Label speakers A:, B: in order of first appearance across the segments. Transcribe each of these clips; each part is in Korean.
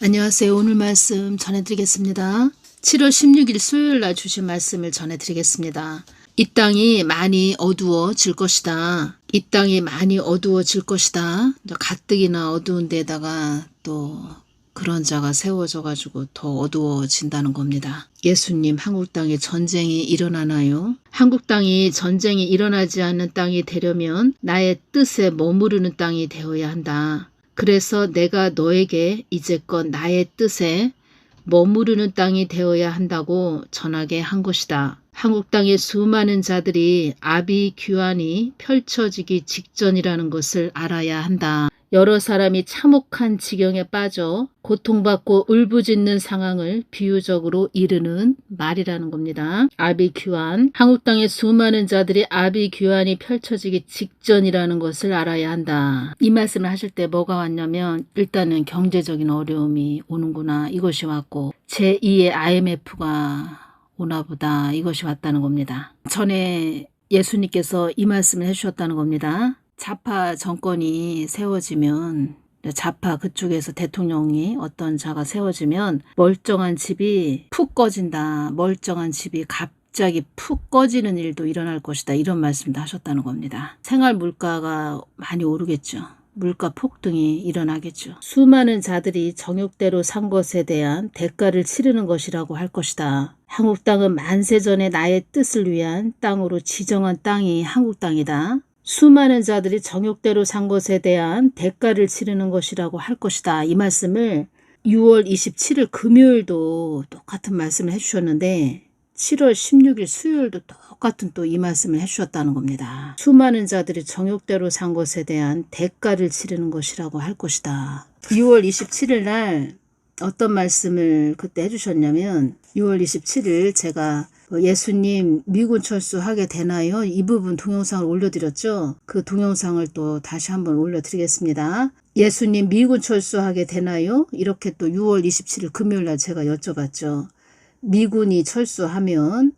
A: 안녕하세요. 오늘 말씀 전해드리겠습니다. 7월 16일 수요일 날 주신 말씀을 전해드리겠습니다. 이 땅이 많이 어두워질 것이다. 이 땅이 많이 어두워질 것이다. 가뜩이나 어두운 데다가 또 그런 자가 세워져 가지고 더 어두워진다는 겁니다. 예수님, 한국 땅에 전쟁이 일어나나요? 한국 땅이 전쟁이 일어나지 않는 땅이 되려면 나의 뜻에 머무르는 땅이 되어야 한다. 그래서 내가 너에게 이제껏 나의 뜻에 머무르는 땅이 되어야 한다고 전하게 한 것이다. 한국 땅의 수많은 자들이 아비규환이 펼쳐지기 직전이라는 것을 알아야 한다. 여러 사람이 참혹한 지경에 빠져 고통받고 울부짖는 상황을 비유적으로 이르는 말이라는 겁니다. 아비규환, 한국 땅의 수많은 자들이 아비규환이 펼쳐지기 직전이라는 것을 알아야 한다. 이 말씀을 하실 때 뭐가 왔냐면 일단은 경제적인 어려움이 오는구나, 이것이 왔고 제2의 IMF가 오나보다, 이것이 왔다는 겁니다. 전에 예수님께서 이 말씀을 해주셨다는 겁니다. 좌파 정권이 세워지면, 좌파 그쪽에서 대통령이 어떤 자가 세워지면 멀쩡한 집이 푹 꺼진다. 멀쩡한 집이 갑자기 푹 꺼지는 일도 일어날 것이다. 이런 말씀도 하셨다는 겁니다. 생활 물가가 많이 오르겠죠. 물가 폭등이 일어나겠죠. 수많은 자들이 정욕대로 산 것에 대한 대가를 치르는 것이라고 할 것이다. 한국 땅은 만세전에 나의 뜻을 위한 땅으로 지정한 땅이 한국 땅이다. 수많은 자들이 정욕대로 산 것에 대한 대가를 치르는 것이라고 할 것이다. 이 말씀을 6월 27일 금요일도 똑같은 말씀을 해주셨는데 7월 16일 수요일도 똑같은 또 이 말씀을 해주셨다는 겁니다. 수많은 자들이 정욕대로 산 것에 대한 대가를 치르는 것이라고 할 것이다. 6월 27일 날 어떤 말씀을 그때 해주셨냐면 6월 27일 제가 예수님 미군 철수하게 되나요? 이 부분 동영상을 올려드렸죠. 그 동영상을 또 다시 한번 올려드리겠습니다. 예수님 미군 철수하게 되나요? 이렇게 또 6월 27일 금요일 날 제가 여쭤봤죠. 미군이 철수하면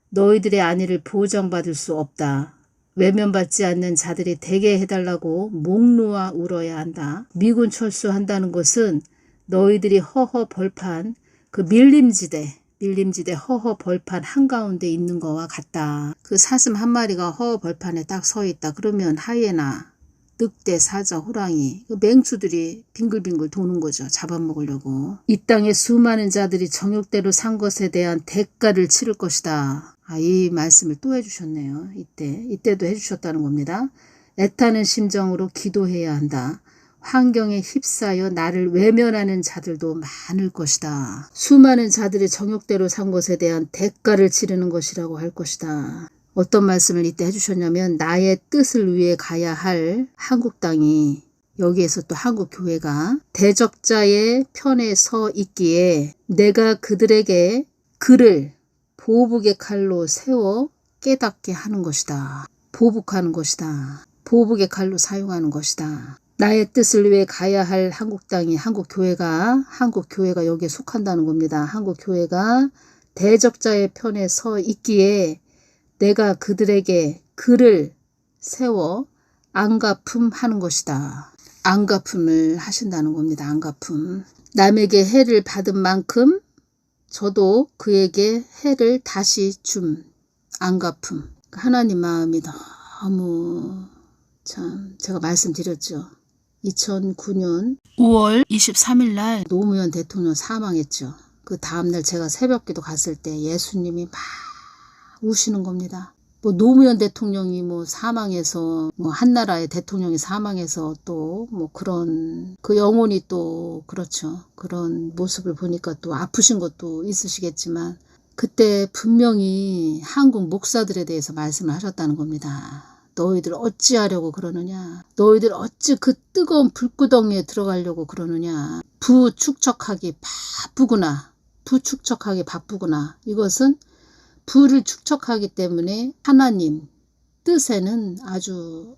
A: 너희들의 안위를 보장받을 수 없다. 외면받지 않는 자들이 되게 해달라고 목 놓아 울어야 한다. 미군 철수한다는 것은 너희들이 허허벌판, 그 밀림지대 허허벌판 한가운데 있는 거와 같다. 그 사슴 한 마리가 허허벌판에 딱 서 있다. 그러면 하이에나, 늑대, 사자, 호랑이, 맹수들이 빙글빙글 도는 거죠. 잡아먹으려고. 이 땅에 수많은 자들이 정욕대로 산 것에 대한 대가를 치를 것이다. 이 말씀을 또 해주셨네요. 이때도 해주셨다는 겁니다. 애타는 심정으로 기도해야 한다. 환경에 휩싸여 나를 외면하는 자들도 많을 것이다. 수많은 자들이 정욕대로 산 것에 대한 대가를 치르는 것이라고 할 것이다. 어떤 말씀을 이때 해주셨냐면 나의 뜻을 위해 가야 할 한국 땅이, 여기에서 또 한국 교회가 대적자의 편에 서 있기에 내가 그들에게 그를 보복의 칼로 세워 깨닫게 하는 것이다. 보복하는 것이다. 보복의 칼로 사용하는 것이다. 나의 뜻을 위해 가야 할 한국 땅이, 한국 교회가 여기에 속한다는 겁니다. 한국 교회가 대적자의 편에 서 있기에 내가 그들에게 그를 세워 안가품하는 것이다. 안가품을 하신다는 겁니다. 안가품. 남에게 해를 받은 만큼 저도 그에게 해를 다시 줌. 안가품. 하나님 마음이 너무 참, 제가 말씀드렸죠. 2009년 5월 23일 날 노무현 대통령 사망했죠. 그 다음날 제가 새벽기도 갔을 때 예수님이 막 우시는 겁니다. 노무현 대통령이 사망해서, 한나라의 대통령이 사망해서 또 그런, 그 영혼이 또 그렇죠. 그런 모습을 보니까 또 아프신 것도 있으시겠지만 그때 분명히 한국 목사들에 대해서 말씀을 하셨다는 겁니다. 너희들 어찌하려고 그러느냐. 너희들 어찌 그 뜨거운 불구덩이에 들어가려고 그러느냐. 부축적하기 바쁘구나. 이것은 부를 축적하기 때문에 하나님 뜻에는 아주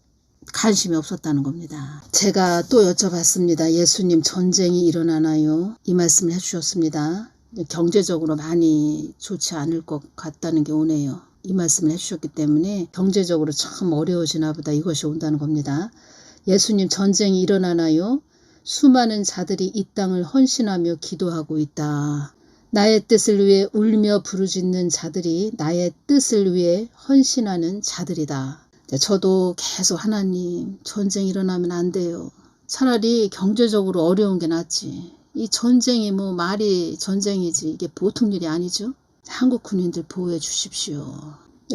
A: 관심이 없었다는 겁니다. 제가 또 여쭤봤습니다. 예수님 전쟁이 일어나나요? 이 말씀을 해주셨습니다. 경제적으로 많이 좋지 않을 것 같다는 게 오네요. 이 말씀을 해주셨기 때문에 경제적으로 참 어려우시나 보다, 이것이 온다는 겁니다. 예수님 전쟁이 일어나나요? 수많은 자들이 이 땅을 헌신하며 기도하고 있다. 나의 뜻을 위해 울며 부르짖는 자들이 나의 뜻을 위해 헌신하는 자들이다. 저도 계속 하나님 전쟁 일어나면 안 돼요. 차라리 경제적으로 어려운 게 낫지. 이 전쟁이 뭐 말이 전쟁이지 이게 보통 일이 아니죠. 한국 군인들 보호해 주십시오.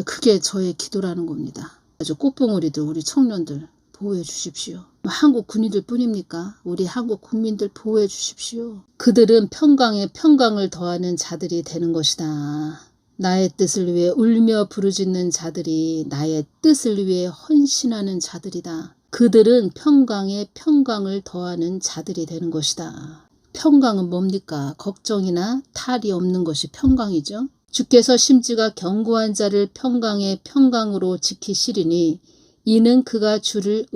A: 그게 저의 기도라는 겁니다. 아주 꽃봉오리들 우리 청년들 보호해 주십시오. 한국 군인들 뿐입니까? 우리 한국 국민들 보호해 주십시오. 그들은 평강에 평강을 더하는 자들이 되는 것이다. 나의 뜻을 위해 울며 부르짖는 자들이 나의 뜻을 위해 헌신하는 자들이다. 그들은 평강에 평강을 더하는 자들이 되는 것이다. 평강은 뭡니까? 걱정이나 탈이 없는 것이 평강이죠. 주께서 심지가 견고한 자를 평강에 평강으로 지키시리니 이는 그가 주를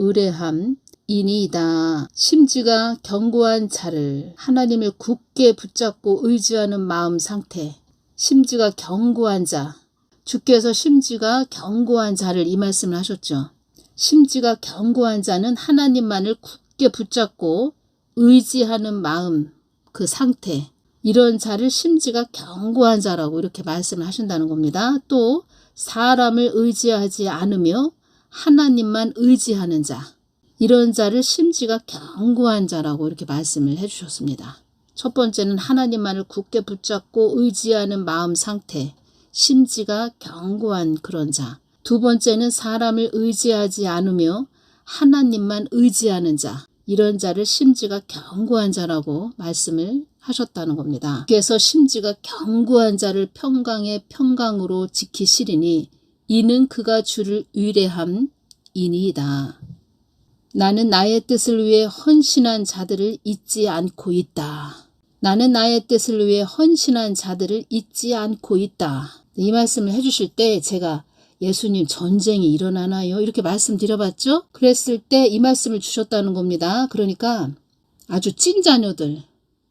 A: 의뢰함이니이다. 심지가 견고한 자를 하나님을 굳게 붙잡고 의지하는 마음 상태. 심지가 견고한 자. 주께서 심지가 견고한 자를 이 말씀을 하셨죠. 심지가 견고한 자는 하나님만을 굳게 붙잡고 의지하는 마음 그 상태. 이런 자를 심지가 견고한 자라고 이렇게 말씀을 하신다는 겁니다. 또 사람을 의지하지 않으며 하나님만 의지하는 자. 이런 자를 심지가 견고한 자라고 이렇게 말씀을 해주셨습니다. 첫 번째는 하나님만을 굳게 붙잡고 의지하는 마음 상태. 심지가 견고한 그런 자. 두 번째는 사람을 의지하지 않으며 하나님만 의지하는 자. 이런 자를 심지가 견고한 자라고 말씀을 하셨다는 겁니다. 그래서 심지가 견고한 자를 평강에 평강으로 지키시리니 이는 그가 주를 의뢰함이니이다. 나는 나의 뜻을 위해 헌신한 자들을 잊지 않고 있다. 나는 나의 뜻을 위해 헌신한 자들을 잊지 않고 있다. 이 말씀을 해주실 때 제가 예수님 전쟁이 일어나나요? 이렇게 말씀드려봤죠? 그랬을 때 이 말씀을 주셨다는 겁니다. 그러니까 아주 찐 자녀들,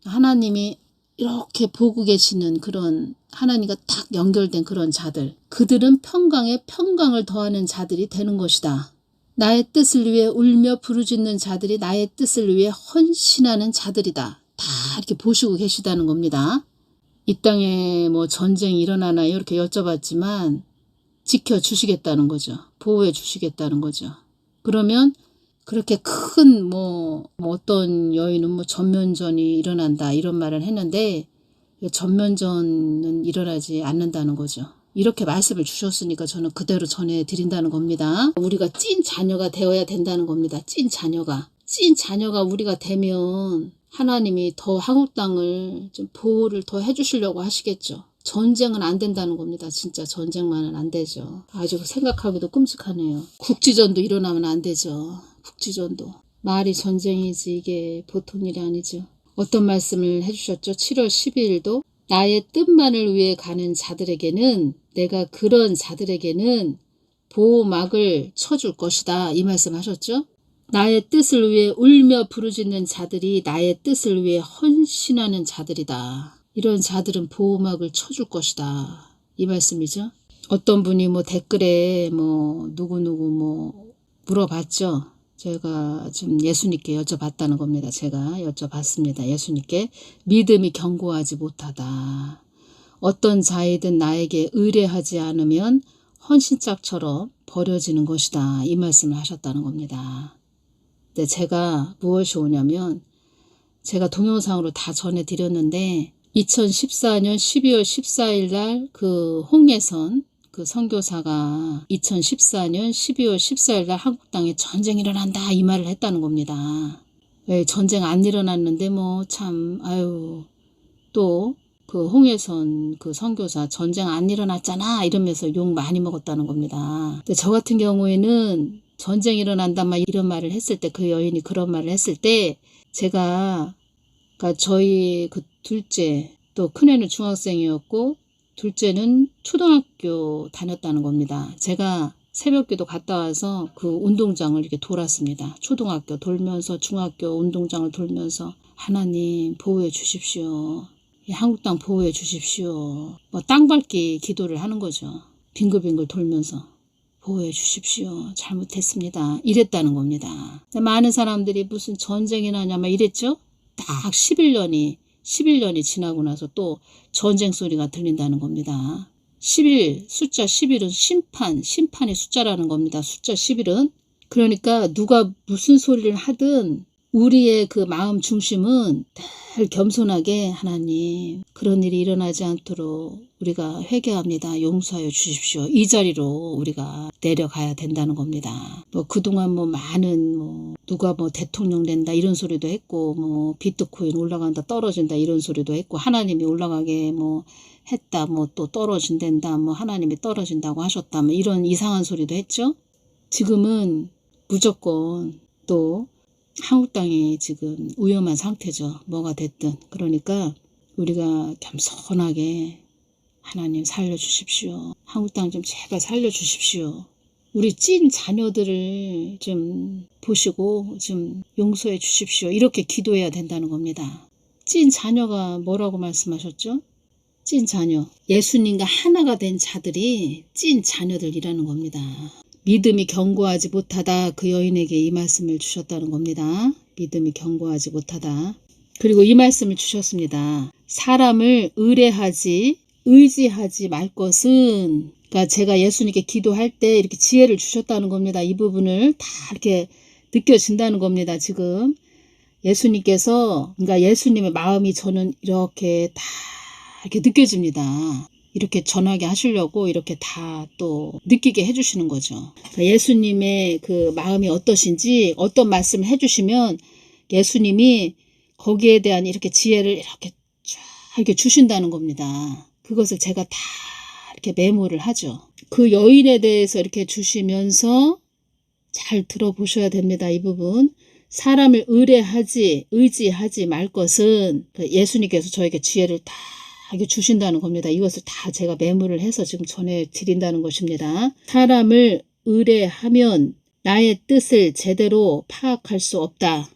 A: 하나님이 이렇게 보고 계시는 그런 하나님과 딱 연결된 그런 자들, 그들은 평강에 평강을 더하는 자들이 되는 것이다. 나의 뜻을 위해 울며 부르짖는 자들이 나의 뜻을 위해 헌신하는 자들이다. 다 이렇게 보시고 계시다는 겁니다. 이 땅에 뭐 전쟁이 일어나나요? 이렇게 여쭤봤지만 지켜주시겠다는 거죠. 보호해 주시겠다는 거죠. 그러면 그렇게 큰 뭐 어떤 여인은 뭐 전면전이 일어난다 이런 말을 했는데 전면전은 일어나지 않는다는 거죠. 이렇게 말씀을 주셨으니까 저는 그대로 전해드린다는 겁니다. 우리가 찐 자녀가 되어야 된다는 겁니다. 찐 자녀가. 찐 자녀가 우리가 되면 하나님이 더 한국 땅을 좀 보호를 더 해주시려고 하시겠죠. 전쟁은 안 된다는 겁니다. 진짜 전쟁만은 안 되죠. 아주 생각하기도 끔찍하네요. 국지전도 일어나면 안 되죠. 국지전도. 말이 전쟁이지 이게 보통 일이 아니죠. 어떤 말씀을 해주셨죠? 7월 12일도 나의 뜻만을 위해 가는 자들에게는 내가 그런 자들에게는 보호막을 쳐줄 것이다. 이 말씀 하셨죠? 나의 뜻을 위해 울며 부르짖는 자들이 나의 뜻을 위해 헌신하는 자들이다. 이런 자들은 보호막을 쳐줄 것이다. 이 말씀이죠. 어떤 분이 뭐 댓글에 뭐 누구누구 뭐 물어봤죠. 제가 지금 예수님께 여쭤봤다는 겁니다. 제가 여쭤봤습니다. 예수님께 믿음이 견고하지 못하다. 어떤 자이든 나에게 의뢰하지 않으면 헌신짝처럼 버려지는 것이다. 이 말씀을 하셨다는 겁니다. 근데 제가 무엇이 오냐면 제가 동영상으로 다 전해드렸는데 2014년 12월 14일 날 그 홍해선 그 선교사가 2014년 12월 14일 날 한국 땅에 전쟁이 일어난다 이 말을 했다는 겁니다. 왜 전쟁 안 일어났는데 뭐 참 아유 또 그 홍해선 그 선교사 전쟁 안 일어났잖아 이러면서 욕 많이 먹었다는 겁니다. 근데 저 같은 경우에는 전쟁 일어난다 막 이런 말을 했을 때 그 여인이 그런 말을 했을 때 제가 그러니까 저희 그 둘째 또 큰애는 중학생이었고 둘째는 초등학교 다녔다는 겁니다. 제가 새벽기도 갔다 와서 그 운동장을 이렇게 돌았습니다. 초등학교 돌면서 중학교 운동장을 돌면서 하나님 보호해 주십시오. 이 한국 땅 보호해 주십시오. 뭐 땅 밟기 기도를 하는 거죠. 빙글빙글 돌면서. 보호해 주십시오. 잘못했습니다. 이랬다는 겁니다. 많은 사람들이 무슨 전쟁이 나냐 막 이랬죠. 딱 11년이 지나고 나서 또 전쟁 소리가 들린다는 겁니다. 11, 숫자 11은 심판의 숫자라는 겁니다. 숫자 11은. 그러니까 누가 무슨 소리를 하든 우리의 그 마음 중심은 늘 겸손하게 하나님 그런 일이 일어나지 않도록 우리가 회개합니다. 용서하여 주십시오. 이 자리로 우리가 내려가야 된다는 겁니다. 뭐 그동안 뭐 많은 뭐 누가 뭐 대통령 된다 이런 소리도 했고 뭐 비트코인 올라간다 떨어진다 이런 소리도 했고 하나님이 올라가게 뭐 했다 뭐 또 떨어진댄다 뭐 하나님이 떨어진다고 하셨다 뭐 이런 이상한 소리도 했죠. 지금은 무조건 또 한국 땅이 지금 위험한 상태죠. 뭐가 됐든. 그러니까 우리가 겸손하게 하나님 살려주십시오. 한국 땅 좀 제발 살려주십시오. 우리 찐 자녀들을 좀 보시고 좀 용서해 주십시오. 이렇게 기도해야 된다는 겁니다. 찐 자녀가 뭐라고 말씀하셨죠? 찐 자녀. 예수님과 하나가 된 자들이 찐 자녀들이라는 겁니다. 믿음이 견고하지 못하다 그 여인에게 이 말씀을 주셨다는 겁니다. 믿음이 견고하지 못하다. 그리고 이 말씀을 주셨습니다. 사람을 의지하지 말 것은 그러니까 제가 예수님께 기도할 때 이렇게 지혜를 주셨다는 겁니다. 이 부분을 다 이렇게 느껴진다는 겁니다. 지금 예수님께서 그러니까 예수님의 마음이 저는 이렇게 다 이렇게 느껴집니다. 이렇게 전하게 하시려고 이렇게 다 또 느끼게 해주시는 거죠. 그러니까 예수님의 그 마음이 어떠신지 어떤 말씀을 해주시면 예수님이 거기에 대한 이렇게 지혜를 이렇게 쫙 이렇게 주신다는 겁니다. 그것을 제가 다 이렇게 메모를 하죠. 그 여인에 대해서 이렇게 주시면서 잘 들어보셔야 됩니다. 이 부분. 사람을 의지하지 말 것은 예수님께서 저에게 지혜를 다 이게 주신다는 겁니다. 이것을 다 제가 메모를 해서 지금 전해드린다는 것입니다. 사람을 의뢰하면 나의 뜻을 제대로 파악할 수 없다.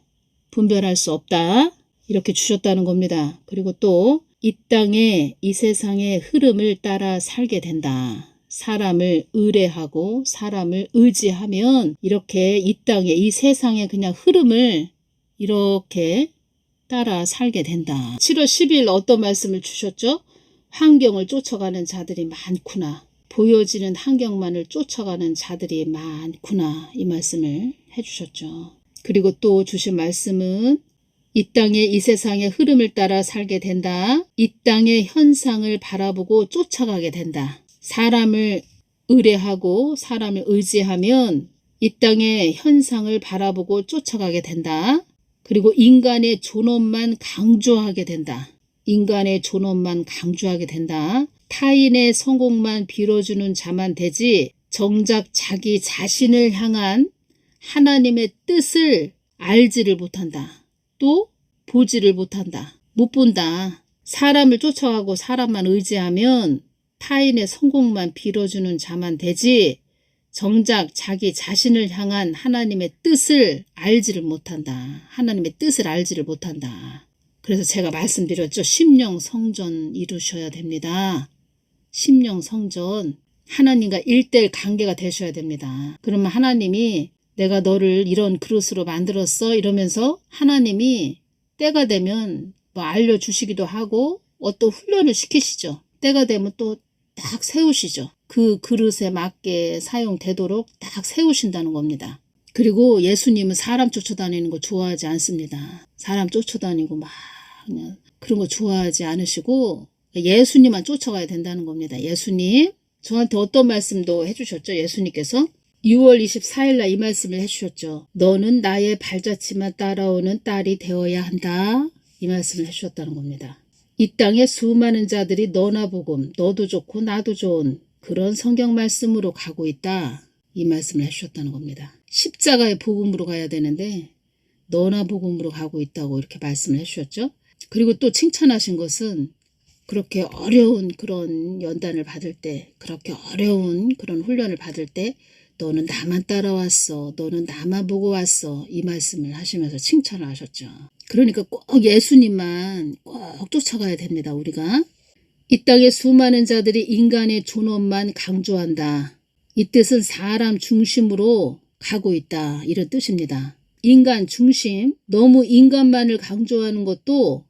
A: 분별할 수 없다. 이렇게 주셨다는 겁니다. 그리고 또 이 땅에 이 세상의 흐름을 따라 살게 된다. 사람을 의뢰하고 사람을 의지하면 이렇게 이 땅에 이 세상의 그냥 흐름을 이렇게 따라 살게 된다. 7월 10일 어떤 말씀을 주셨죠? 환경을 쫓아가는 자들이 많구나. 보여지는 환경만을 쫓아가는 자들이 많구나. 이 말씀을 해주셨죠. 그리고 또 주신 말씀은 이 땅에 이 세상의 흐름을 따라 살게 된다. 이 땅의 현상을 바라보고 쫓아가게 된다. 사람을 의뢰하고 사람을 의지하면 이 땅의 현상을 바라보고 쫓아가게 된다. 그리고 인간의 존엄만 강조하게 된다. 인간의 존엄만 강조하게 된다. 타인의 성공만 빌어주는 자만 되지 정작 자기 자신을 향한 하나님의 뜻을 알지를 못한다. 또 보지를 못한다. 못 본다. 사람을 쫓아가고 사람만 의지하면 타인의 성공만 빌어주는 자만 되지 정작 자기 자신을 향한 하나님의 뜻을 알지를 못한다. 하나님의 뜻을 알지를 못한다. 그래서 제가 말씀드렸죠. 심령 성전 이루셔야 됩니다. 심령 성전. 하나님과 1:1 관계가 되셔야 됩니다. 그러면 하나님이 내가 너를 이런 그릇으로 만들었어 이러면서 하나님이 때가 되면 뭐 알려주시기도 하고 어떤 훈련을 시키시죠. 때가 되면 또 딱 세우시죠. 그 그릇에 맞게 사용되도록 딱 세우신다는 겁니다. 그리고 예수님은 사람 쫓아다니는 거 좋아하지 않습니다. 사람 쫓아다니고 막 그냥 그런 거 좋아하지 않으시고 예수님만 쫓아가야 된다는 겁니다. 예수님. 저한테 어떤 말씀도 해주셨죠. 예수님께서 6월 24일 날 이 말씀을 해주셨죠. 너는 나의 발자취만 따라오는 딸이 되어야 한다. 이 말씀을 해주셨다는 겁니다. 이 땅에 수많은 자들이 너나 복음, 너도 좋고 나도 좋은 그런 성경 말씀으로 가고 있다. 이 말씀을 해주셨다는 겁니다. 십자가의 복음으로 가야 되는데 너나 복음으로 가고 있다고 이렇게 말씀을 해주셨죠. 그리고 또 칭찬하신 것은 그렇게 어려운 그런 연단을 받을 때, 그렇게 어려운 그런 훈련을 받을 때 너는 나만 따라왔어. 너는 나만 보고 왔어. 이 말씀을 하시면서 칭찬을 하셨죠. 그러니까 꼭 예수님만 꼭 쫓아가야 됩니다. 우리가. 이 땅의 수많은 자들이 인간의 존엄만 강조한다. 이 뜻은 사람 중심으로 가고 있다 이런 뜻입니다. 인간 중심, 너무 인간만을 강조하는 것도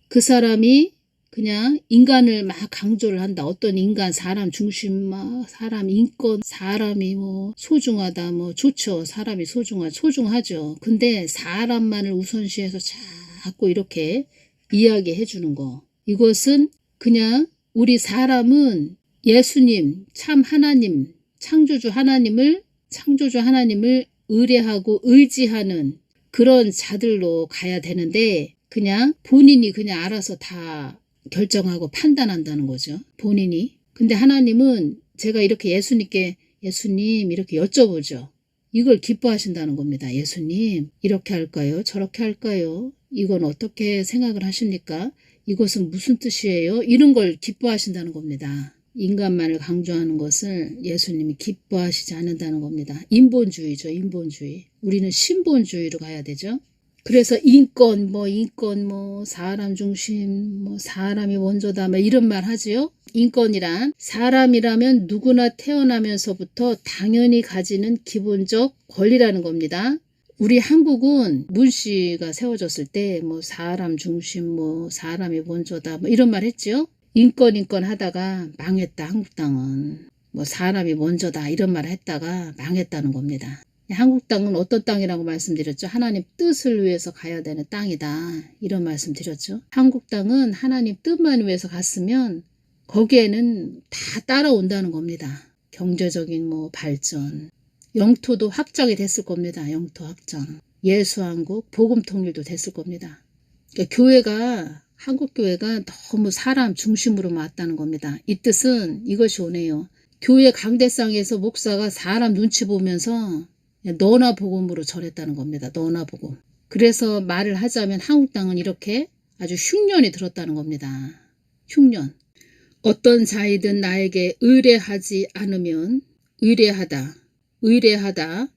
A: 그 사람이 그냥 인간을 막 강조를 한다. 어떤 인간, 사람 중심, 사람 인권, 사람이 뭐 소중하다, 뭐 좋죠. 사람이 소중하죠. 근데 사람만을 우선시해서 자꾸 이렇게 이야기해 주는 거. 이것은 그냥 우리 사람은 예수님, 참 하나님, 창조주 하나님을 의뢰하고 의지하는 그런 자들로 가야 되는데 그냥 본인이 그냥 알아서 다 결정하고 판단한다는 거죠. 본인이. 근데 하나님은 제가 이렇게 예수님 이렇게 여쭤보죠. 이걸 기뻐하신다는 겁니다. 예수님 이렇게 할까요? 저렇게 할까요? 이건 어떻게 생각을 하십니까? 이것은 무슨 뜻이에요? 이런 걸 기뻐하신다는 겁니다. 인간만을 강조하는 것을 예수님이 기뻐하시지 않는다는 겁니다. 인본주의죠. 인본주의. 우리는 신본주의로 가야 되죠. 그래서 인권, 사람 중심, 사람이 먼저다, 이런 말 하지요. 인권이란 사람이라면 누구나 태어나면서부터 당연히 가지는 기본적 권리라는 겁니다. 우리 한국은 문씨가 세워졌을 때 사람 중심, 사람이 먼저다, 이런 말 했죠. 인권 하다가 망했다. 한국당은 사람이 먼저다 이런 말 했다가 망했다는 겁니다. 한국 땅은 어떤 땅이라고 말씀드렸죠? 하나님 뜻을 위해서 가야 되는 땅이다. 이런 말씀 드렸죠. 한국 땅은 하나님 뜻만 위해서 갔으면 거기에는 다 따라온다는 겁니다. 경제적인 발전, 영토도 확장이 됐을 겁니다. 영토 확장. 예수한국, 복음통일도 됐을 겁니다. 그러니까 한국 교회가 너무 사람 중심으로 왔다는 겁니다. 이 뜻은 이것이 오네요. 교회 강대상에서 목사가 사람 눈치 보면서 너나 복음으로 전했다는 겁니다. 너나 복음. 그래서 말을 하자면 한국 땅은 이렇게 아주 흉년이 들었다는 겁니다. 흉년. 어떤 자이든 나에게 의뢰하지 않으면 의뢰하다,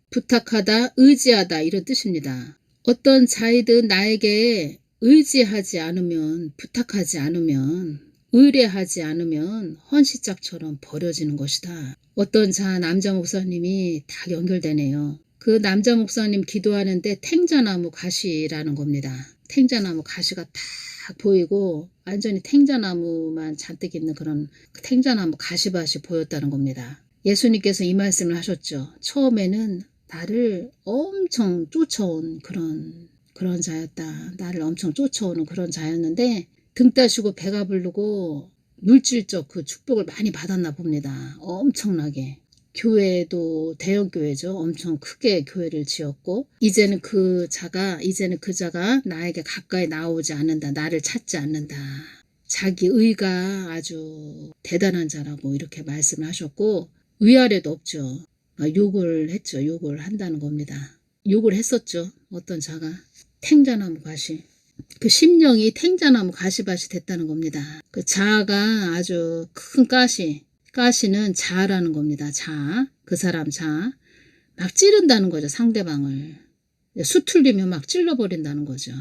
A: 부탁하다, 의지하다 이런 뜻입니다. 어떤 자이든 나에게 의지하지 않으면, 부탁하지 않으면, 의뢰하지 않으면 헌시짝처럼 버려지는 것이다. 어떤 남자 목사님이 딱 연결되네요. 그 남자 목사님 기도하는데 탱자나무 가시라는 겁니다. 탱자나무 가시가 딱 보이고 완전히 탱자나무만 잔뜩 있는 그런 탱자나무 가시밭이 보였다는 겁니다. 예수님께서 이 말씀을 하셨죠. 처음에는 나를 엄청 쫓아온 그런 자였다. 나를 엄청 쫓아오는 그런 자였는데 등 따시고 배가 부르고 물질적 그 축복을 많이 받았나 봅니다. 엄청나게. 교회도 대형 교회죠. 엄청 크게 교회를 지었고 이제는 그 자가 나에게 가까이 나오지 않는다. 나를 찾지 않는다. 자기 의가 아주 대단한 자라고 이렇게 말씀을 하셨고 위아래도 없죠. 욕을 했죠. 욕을 한다는 겁니다. 욕을 했었죠. 어떤 자가. 탱자나무 가시. 그 심령이 탱자나무 가시밭이 됐다는 겁니다. 그 자아가 아주 큰 가시는 자아라는 겁니다. 자아. 그 사람 자아. 막 찌른다는 거죠. 상대방을. 수틀리면 막 찔러버린다는 거죠.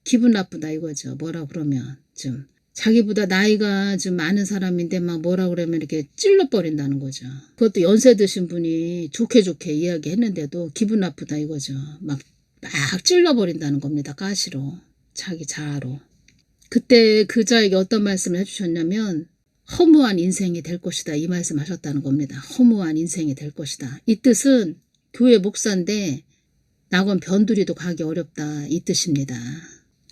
A: 기분 나쁘다 이거죠. 뭐라 그러면 좀. 자기보다 나이가 좀 많은 사람인데 막 뭐라 그러면 이렇게 찔러버린다는 거죠. 그것도 연세 드신 분이 좋게 이야기했는데도 기분 나쁘다 이거죠. 막 찔러버린다는 겁니다. 가시로. 자기 자아로. 그때 그 자에게 어떤 말씀을 해주셨냐면 허무한 인생이 될 것이다. 이 말씀 하셨다는 겁니다. 허무한 인생이 될 것이다. 이 뜻은 교회 목사인데 낙원 변두리도 가기 어렵다. 이 뜻입니다.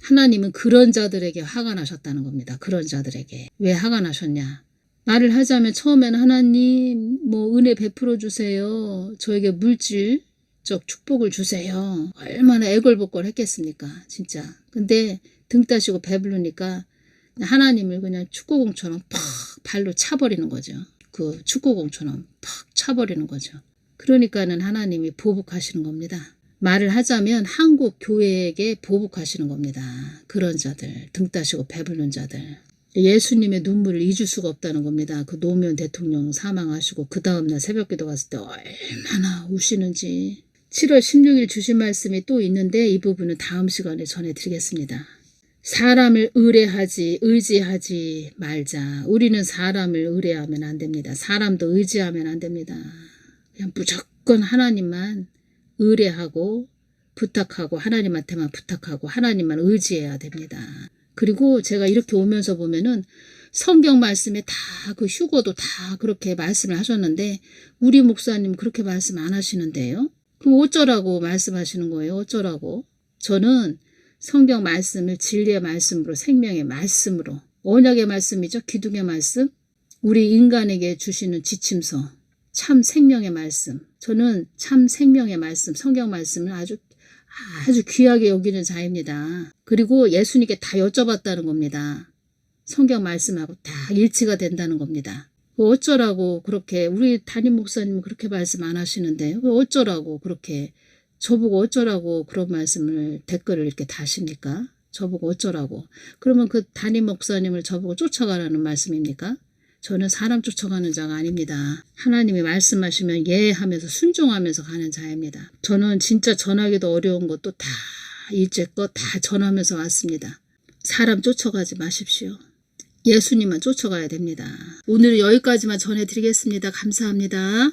A: 하나님은 그런 자들에게 화가 나셨다는 겁니다. 그런 자들에게. 왜 화가 나셨냐. 말을 하자면 처음에는 하나님 은혜 베풀어 주세요. 저에게 물질적 축복을 주세요. 얼마나 애걸복걸 했겠습니까. 진짜. 근데 등 따시고 배부르니까 하나님을 그냥 축구공처럼 팍 발로 차버리는 거죠. 그 축구공처럼 팍 차버리는 거죠. 그러니까는 하나님이 보복하시는 겁니다. 말을 하자면 한국 교회에게 보복하시는 겁니다. 그런 자들, 등 따시고 배부른 자들. 예수님의 눈물을 잊을 수가 없다는 겁니다. 그 노무현 대통령 사망하시고 그 다음날 새벽기도 갔을 때 얼마나 우시는지. 7월 16일 주신 말씀이 또 있는데 이 부분은 다음 시간에 전해드리겠습니다. 사람을 의지하지 말자. 우리는 사람을 의뢰하면 안 됩니다. 사람도 의지하면 안 됩니다. 그냥 무조건 하나님만 의뢰하고 부탁하고 하나님한테만 부탁하고 하나님만 의지해야 됩니다. 그리고 제가 이렇게 오면서 보면은 성경 말씀에 다 그 휴거도 다 그렇게 말씀을 하셨는데 우리 목사님 그렇게 말씀 안 하시는데요. 그럼 어쩌라고 말씀하시는 거예요? 어쩌라고? 저는 성경 말씀을 진리의 말씀으로 생명의 말씀으로 언약의 말씀이죠. 기둥의 말씀. 우리 인간에게 주시는 지침서. 참 생명의 말씀. 저는 참 생명의 말씀, 성경 말씀을 아주 귀하게 여기는 자입니다. 그리고 예수님께 다 여쭤봤다는 겁니다. 성경 말씀하고 다 일치가 된다는 겁니다. 어쩌라고 그렇게 우리 담임 목사님은 그렇게 말씀 안 하시는데 어쩌라고 그렇게 저보고 어쩌라고 그런 말씀을 댓글을 이렇게 다십니까? 저보고 어쩌라고. 그러면 그 담임 목사님을 저보고 쫓아가라는 말씀입니까? 저는 사람 쫓아가는 자가 아닙니다. 하나님이 말씀하시면 예 하면서 순종하면서 가는 자입니다. 저는 진짜 전하기도 어려운 것도 다 일제껏 다 전하면서 왔습니다. 사람 쫓아가지 마십시오. 예수님만 쫓아가야 됩니다. 오늘은 여기까지만 전해드리겠습니다. 감사합니다.